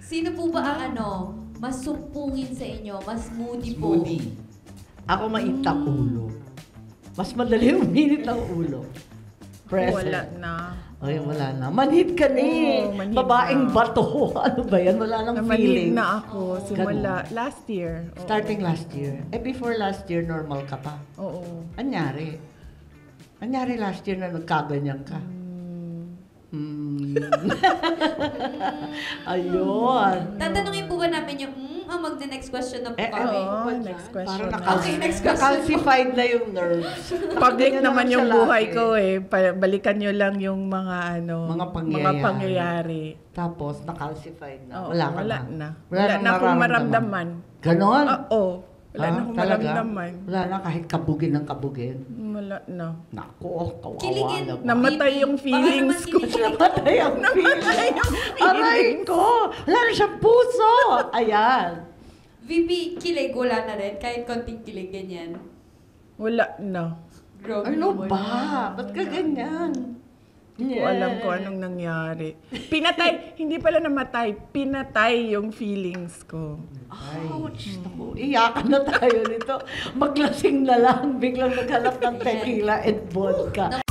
Sino po ba ang mas sumpungin sa inyo? Mas moody po? Moody. Ako mainit ang ulo. Mas madali uminit ang ulo. Present. Wala na. Ay, wala na. Manhid ka ni. Oo, manhid Babaeng na. bato. Ano ba yan? Wala nang Namanhid feeling. na ako simula last year. Oo. Starting last year. Before last year, normal ka pa. Oo. Anyari? Anyari last year na nagkaganyan ka? Ayun. Tatanungin po ba namin yung magna-next question na po kami? Oo, next question. Parang Okay, next question. nakalsified na yung nerves. Public Ganyan naman yung siya buhay lagi. ko eh. Balikan nyo lang yung mga Mga pangyayari. Tapos, nakalsified na. Oo, Wala ka wala na. na. Wala Wala nang na akong mararamdaman. maramdaman. Ganon? Oo. Wala na akong Talaga? maramdaman. Wala na kahit kabugin ng kabugin. Wala na. Naku, kawawa Kiligin. naman. Namatay yung feelings ko. Namatay ang feeling. Aray ko! Wala na siyang puso! Ayan. VP, kilig, wala na rin. Kahit konting kilig, ganyan. Wala na. Grabe Ano naman ba? yan. Ba't ka ganyan? Hindi ko alam kung anong nangyari. Pinatay, hindi pala namatay, pinatay yung feelings ko. Ouch! Naku, iyakan na tayo nito. Maglasing na lang. Biglang naghanap ng tequila and vodka.